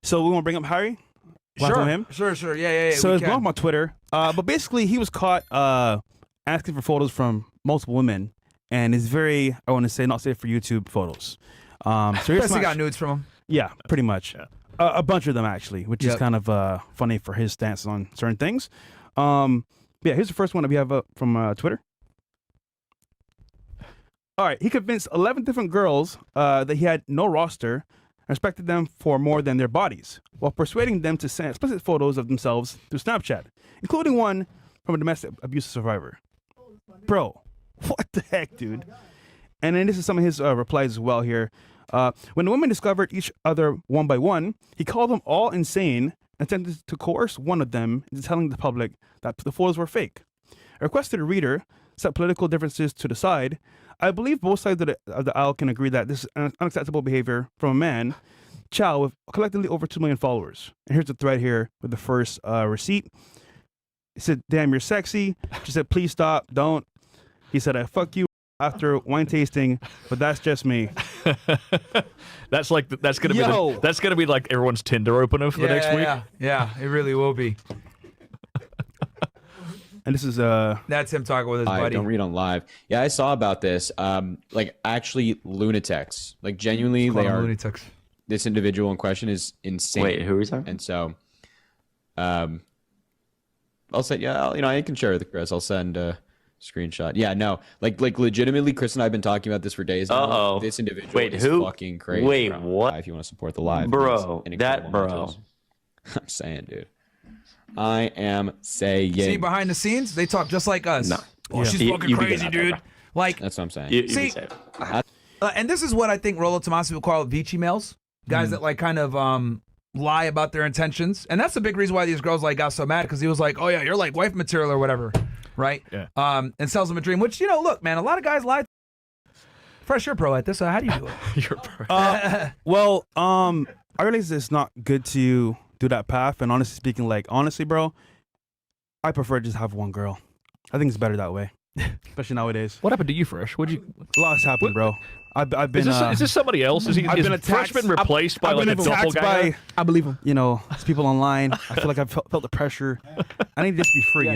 So we want to bring up Harry? Sure. Him? Sure. Yeah. So it's going on Twitter. But basically, he was caught asking for photos from multiple women, and it's very, I want to say, not safe for YouTube photos. So here's he got nudes from him. Yeah, pretty much. Yeah. A bunch of them, actually, which is kind of funny for his stance on certain things. Yeah, here's the first one that we have from Twitter. All right, he convinced 11 different girls that he had no roster and respected them for more than their bodies, while persuading them to send explicit photos of themselves through Snapchat, including one from a domestic abuse survivor. Bro, what the heck, dude? And then this is some of his replies as well here. When the women discovered each other one by one, he called them all insane and attempted to coerce one of them into telling the public that the photos were fake. I requested a reader set political differences to the side. I believe both sides of the aisle can agree that this is unacceptable behavior from a man, Chow, with collectively over 2 million followers. And here's the thread here with the first receipt. He said, "Damn, you're sexy." She said, "Please stop, don't." He said, "I fuck you after wine tasting, but that's just me." That's gonna be like everyone's Tinder opener for the next week. Yeah, it really will be. And this is that's him talking with his buddy. Don't read on live. Yeah, I saw about this. Like actually lunatics. Like genuinely, they are lunatics. This individual in question is insane. Wait, who is that? And so, I'll say, I can share with Chris. I'll send a screenshot. Yeah, no, like legitimately, Chris and I have been talking about this for days now. Uh-oh. This individual Wait, is who? fucking crazy. Wait, bro. what? If you want to support the live, bro, that bro. Mentals. I'm saying, dude. I am saying. See, behind the scenes, they talk just like us. No. Oh, she's fucking crazy, dude. Like, that's what I'm saying. See, and this is what I think Rollo Tomasi would call Vici males. Guys that like kind of lie about their intentions. And that's the big reason why these girls like got so mad, because he was like, "Oh yeah, you're like wife material or whatever." Right? Yeah. And sells them a dream, which, look, man, a lot of guys lie. Fresh, you're pro at this, so how do you do it? You're pro. Well, I realize it's not good to do that path, and honestly speaking, honestly, bro, I prefer to just have one girl. I think it's better that way, especially nowadays. What happened to you, Fresh? A lot's happened, bro. I've been. Is this somebody else? Is Fresh been replaced by like a doppelganger? I believe him. It's people online. I feel like I've felt the pressure. I need to just be free,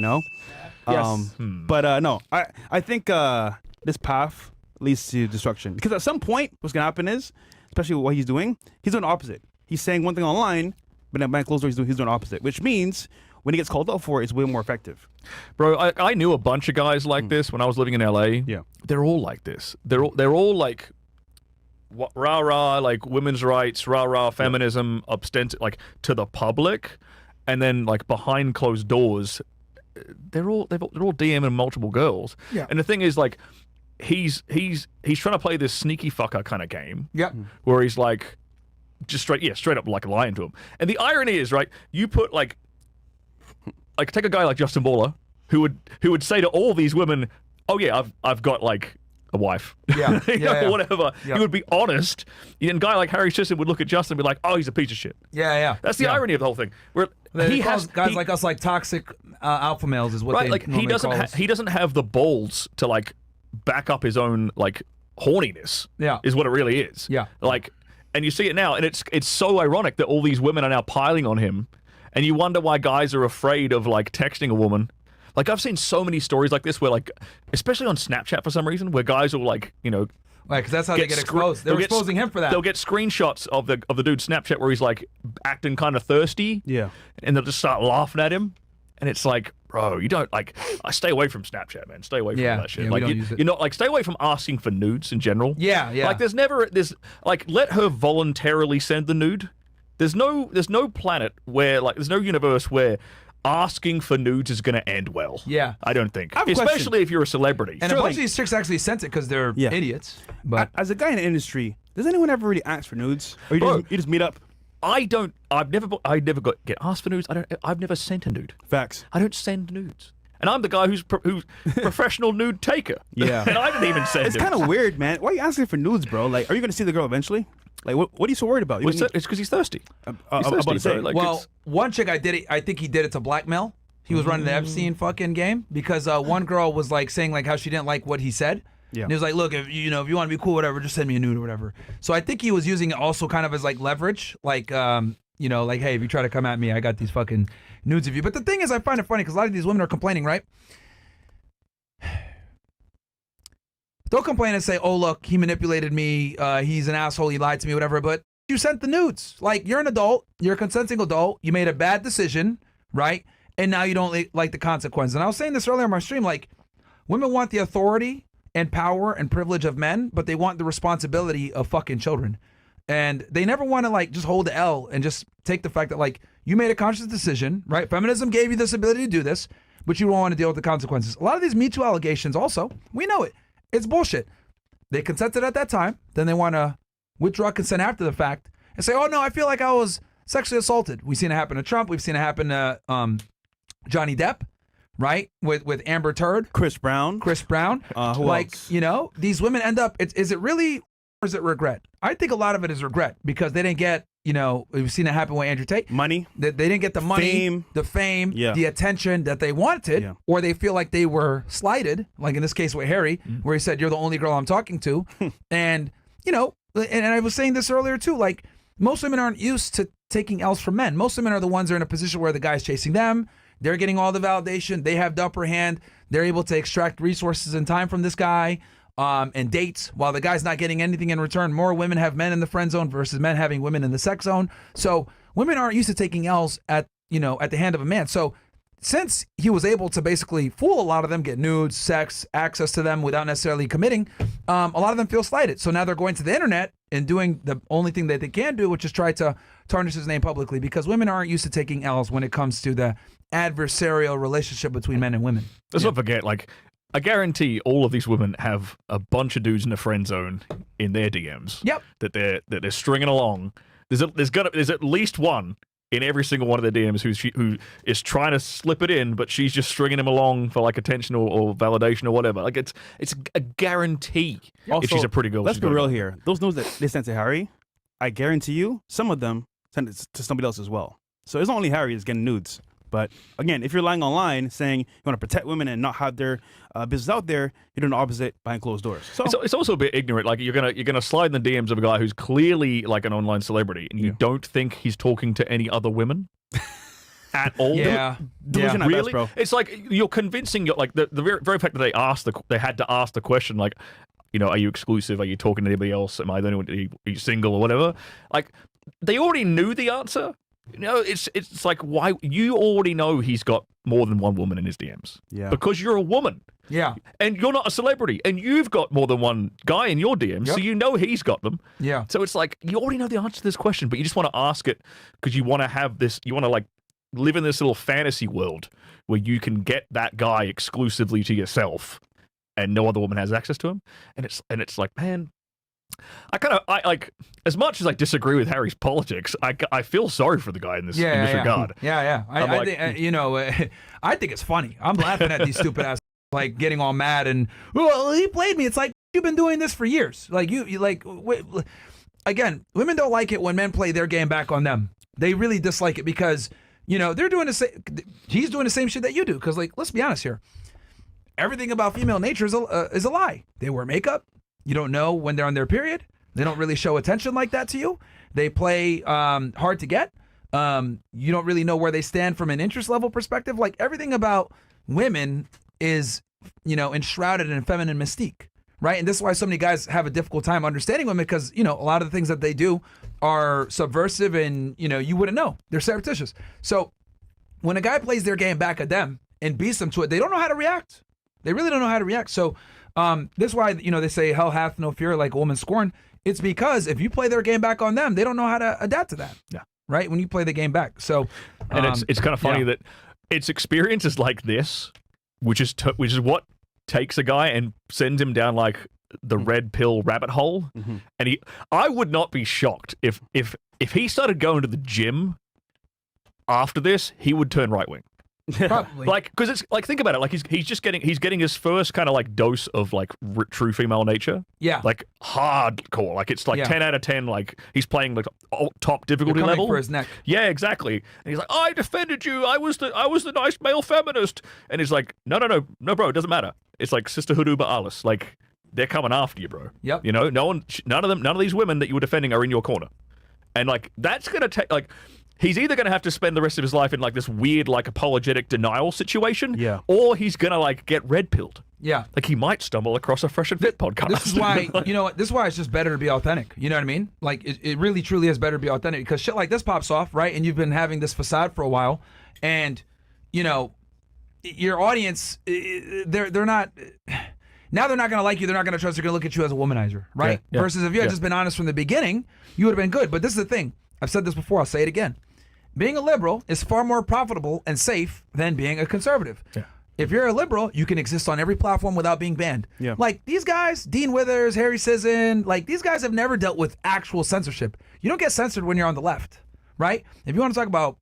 Yes. But no, I think this path leads to destruction, because at some point, what's gonna happen is, especially what he's doing the opposite. He's saying one thing online, but then behind closed doors, he's doing the opposite, which means when he gets called out for it, it's way more effective. Bro, I knew a bunch of guys like this when I was living in LA. Yeah. They're all like this. They're all like rah-rah, like women's rights, rah-rah, feminism, like to the public, and then like behind closed doors, they're all DMing multiple girls. Yeah. And the thing is, like, he's trying to play this sneaky fucker kind of game. Yep. Where he's like just straight up like lying to him. And the irony is, right, you put like take a guy like Justin Baller who would say to all these women, "Oh yeah, I've got like a wife." Yeah. Whatever. Yeah. He would be honest. And a guy like Harry Sisson would look at Justin and be like, "Oh, he's a piece of shit." Yeah. That's the irony of the whole thing. Where he has guys like us like toxic alpha males is what right, they like normally call us. he doesn't have the balls to like back up his own like horniness. Yeah. Is what it really is. Yeah. Like, and you see it now, and it's so ironic that all these women are now piling on him, and you wonder why guys are afraid of like texting a woman. Like, I've seen so many stories like this where, like, especially on Snapchat for some reason, where guys will like, right, because that's how they get exposed. They're exposing him for that. They'll get screenshots of the dude's Snapchat where he's like acting kind of thirsty. Yeah. And they'll just start laughing at him, and it's like, bro, you don't like. I stay away from Snapchat, man. Stay away from that shit. Yeah, like, we don't use it. you're not like, stay away from asking for nudes in general. Yeah. Like, there's like, let her voluntarily send the nude. There's no planet where, like, there's no universe where asking for nudes is going to end well. Yeah. I don't think. I have a Especially question. if you're a celebrity. And a bunch of these chicks actually sent it because they're idiots. But as a guy in the industry, does anyone ever really ask for nudes, or you just meet up? I've never get asked for nudes. I've never sent a nude. Facts. I don't send nudes. And I'm the guy who's professional nude taker. Yeah. And I didn't even send It's nudes. kind of weird, man. Why are you asking for nudes, bro? Like, are you going to see the girl eventually? Like, what are you so worried about? Well, it's because he's thirsty. I'm about to say. bro. Like, well, one chick I think he did it to blackmail. He was running the Epstein fucking game because one girl was like saying like how she didn't like what he said. Yeah. And he was like, look, if you want to be cool, whatever, just send me a nude or whatever. So I think he was using it also kind of as like leverage, like you know, like, hey, if you try to come at me, I got these fucking nudes of you. But the thing is, I find it funny because a lot of these women are complaining, right? They'll complain and say, oh, look, he manipulated me. He's an asshole. He lied to me, whatever. But you sent the nudes. Like, you're an adult. You're a consenting adult. You made a bad decision, right? And now you don't like the consequences. And I was saying this earlier on my stream, like, women want the authority and power and privilege of men, but they want the responsibility of fucking children. And they never want to, like, just hold the L and just take the fact that, like, you made a conscious decision, right? Feminism gave you this ability to do this, but you don't want to deal with the consequences. A lot of these Me Too allegations also, we know it. It's bullshit. They consented at that time. Then they want to withdraw consent after the fact and say, oh, no, I feel like I was sexually assaulted. We've seen it happen to Trump. We've seen it happen to Johnny Depp, right? With Amber Turd. Chris Brown. Who like, else? You know, these women end up, is it really, or is it regret? I think a lot of it is regret because they didn't get, you know, we've seen it happen with Andrew Tate. Money. They didn't get the money, the fame, Yeah. the attention that they wanted, or they feel like they were slighted, like in this case with Harry, where he said, you're the only girl I'm talking to. And, you know, and I was saying this earlier too, like most women aren't used to taking L's from men. Most women are the ones that are in a position where the guy's chasing them. They're getting all the validation. They have the upper hand. They're able to extract resources and time from this guy. And dates, while the guy's not getting anything in return. More women have men in the friend zone versus men having women in the sex zone. So women aren't used to taking L's at the hand of a man. So since he was able to basically fool a lot of them, get nudes, sex, access to them without necessarily committing, a lot of them feel slighted. So now they're going to the internet and doing the only thing that they can do, which is try to tarnish his name publicly, because women aren't used to taking L's when it comes to the adversarial relationship between men and women. Let's not forget, like, I guarantee all of these women have a bunch of dudes in the friend zone in their DMs. Yep. That they're stringing along. There's at least one in every single one of their DMs who is trying to slip it in, but she's just stringing him along for like attention or validation or whatever. Like it's a guarantee. Also, if she's a pretty girl, let's she's be gonna real go. here. Those notes that they sent to Harry, I guarantee you, some of them sent it to somebody else as well. So it's not only Harry that's getting nudes. But again, if you're lying online saying you want to protect women and not have their business out there, you're doing the opposite behind closed doors. So It's also a bit ignorant. Like you're gonna slide in the DMs of a guy who's clearly like an online celebrity, and you don't think he's talking to any other women at all. Yeah. delusion at best, Really, bro. it's like you're convincing. Like the very fact that they had to ask the question, like, you know, are you exclusive? Are you talking to anybody else? Am I the only one? Are you single or whatever? Like they already knew the answer. You know, it's like, why you already know he's got more than one woman in his DMs. Yeah. Because you're a woman. Yeah. And you're not a celebrity, and you've got more than one guy in your DMs, so you know he's got them. Yeah. So it's like you already know the answer to this question, but you just want to ask it because you want to have this. You want to like live in this little fantasy world where you can get that guy exclusively to yourself, and no other woman has access to him. And it's like, man. I like, as much as I disagree with Harry's politics, I feel sorry for the guy in this regard. Yeah. I think, you know, I think it's funny. I'm laughing at these stupid ass like getting all mad and, well, he played me. It's like, you've been doing this for years. Like you like, again, women don't like it when men play their game back on them. They really dislike it because, you know, they're doing the same. He's doing the same shit that you do. Because, like, let's be honest here. Everything about female nature is a lie. They wear makeup. You don't know when they're on their period. They don't really show attention like that to you. They play hard to get. You don't really know where they stand from an interest level perspective. Like everything about women is, you know, enshrouded in feminine mystique, right? And this is why so many guys have a difficult time understanding women because, you know, a lot of the things that they do are subversive and, you know, you wouldn't know. They're surreptitious. So when a guy plays their game back at them and beats them to it, they don't know how to react. They really don't know how to react. So this is why, you know, they say hell hath no fear like a woman scorn. It's because if you play their game back on them, they don't know how to adapt to that. Yeah. Right? When you play the game back. So, And it's kind of funny that it's experiences like this, which is what takes a guy and sends him down like the red pill rabbit hole. Mm-hmm. And I would not be shocked if he started going to the gym after this, he would turn right wing. Probably. Like, because it's like, think about it. Like he's getting his first kind of like dose of like true female nature. Yeah. Like hardcore. Like it's like 10 out of 10. Like he's playing like top difficulty level for his neck. Yeah, exactly. And he's like, I defended you. I was the nice male feminist. And he's like, no, bro. It doesn't matter. It's like sisterhood uber alles. Like they're coming after you, bro. Yep. You know, none of these women that you were defending are in your corner. And like that's gonna take like. he's either going to have to spend the rest of his life in like this weird, like apologetic denial situation, Yeah. or he's going to like get red pilled. Yeah. Like he might stumble across a Fresh and Fit podcast. This is why, you know what? This is why it's just better to be authentic. You know what I mean? Like, it really, truly is better to be authentic because shit like this pops off, right? And you've been having this facade for a while. And, you know, your audience, they're not... Now they're not going to like you. They're not going to trust. They're going to look at you as a womanizer, right? Yeah. Versus if you had just been honest from the beginning, you would have been good. But this is the thing. I've said this before. I'll say it again. Being a liberal is far more profitable and safe than being a conservative. Yeah. If you're a liberal, you can exist on every platform without being banned. Yeah. Like these guys, Dean Withers, Harry Sisson, like these guys have never dealt with actual censorship. You don't get censored when you're on the left, right? If you want to talk about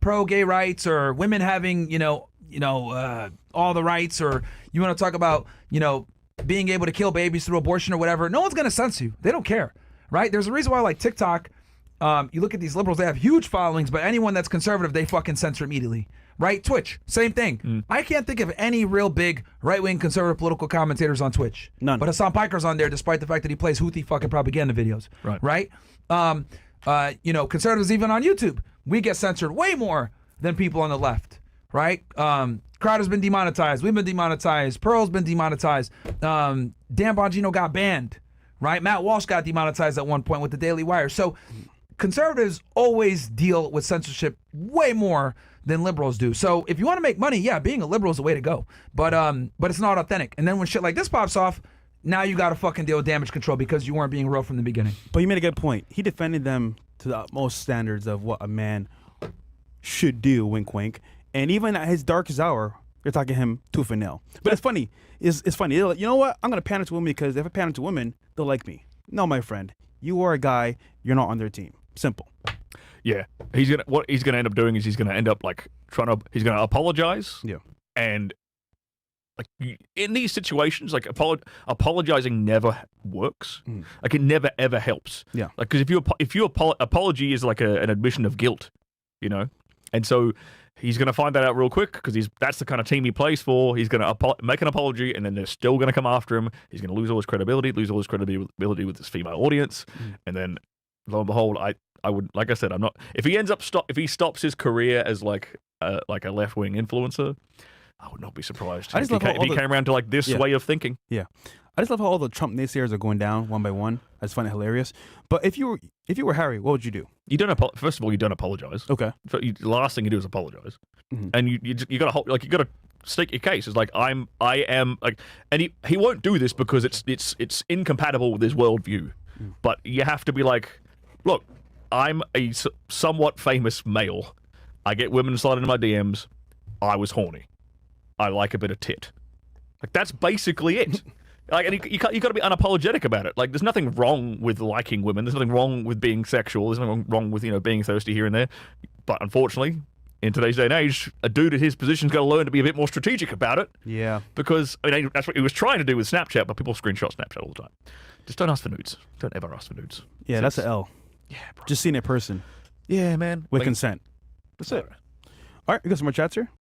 pro-gay rights or women having, all the rights, or you want to talk about, being able to kill babies through abortion or whatever, no one's going to censor you. They don't care, right? There's a reason why, like TikTok, you look at these liberals, they have huge followings, but anyone that's conservative, they fucking censor immediately, right? Twitch, same thing. I can't think of any real big right-wing conservative political commentators on Twitch. None. But Hassan Piker's on there, despite the fact that he plays Houthi fucking propaganda videos, right? Conservatives even on YouTube, we get censored way more than people on the left, right? Crowder's been demonetized. We've been demonetized. Pearl's been demonetized. Dan Bongino got banned, right? Matt Walsh got demonetized at one point with the Daily Wire. So conservatives always deal with censorship way more than liberals do. So if you want to make money, yeah, being a liberal is the way to go. But it's not authentic. And then when shit like this pops off, now you got to fucking deal with damage control because you weren't being real from the beginning. But you made a good point. He defended them to the utmost standards of what a man should do, wink, wink. And even at his darkest hour, you're talking him tooth and nail. But it's funny. It's funny. They're like, you know what? I'm going to pander to women because if I pander to women, they'll like me. No, my friend. You are a guy. You're not on their team. Simple. Yeah, what he's gonna end up doing is he's gonna end up like he's gonna apologize. Yeah. And like in these situations, like apologizing never works. Like it never ever helps. Yeah. Like because if you apology is like an admission of guilt, and so he's gonna find that out real quick because that's the kind of team he plays for. He's gonna make an apology, and then they're still gonna come after him. He's gonna lose all his credibility with his female audience, and then lo and behold, I would, like I said, I'm not. If he stops his career as like a left wing influencer, I would not be surprised if he came around to like this way of thinking. Yeah, I just love how all the Trump naysayers are going down one by one. I just find it hilarious. But if you were Harry, what would you do? You don't. First of all, you don't apologize. Okay. The last thing you do is apologize, and you gotta state your case. It's like I am like, and he won't do this because it's incompatible with his worldview. But you have to be like, look, I'm a somewhat famous male. I get women sliding in my DMs. I was horny. I like a bit of tit. Like that's basically it. Like, and you got to be unapologetic about it. Like, there's nothing wrong with liking women. There's nothing wrong with being sexual. There's nothing wrong with being thirsty here and there. But unfortunately, in today's day and age, a dude in his position's got to learn to be a bit more strategic about it. Yeah. Because that's what he was trying to do with Snapchat, but people screenshot Snapchat all the time. Just don't ask for nudes. Don't ever ask for nudes. Yeah, that's an L. Yeah, bro. Just seeing it in person Yeah, man. with consent. That's it. All right, we got some more chats here.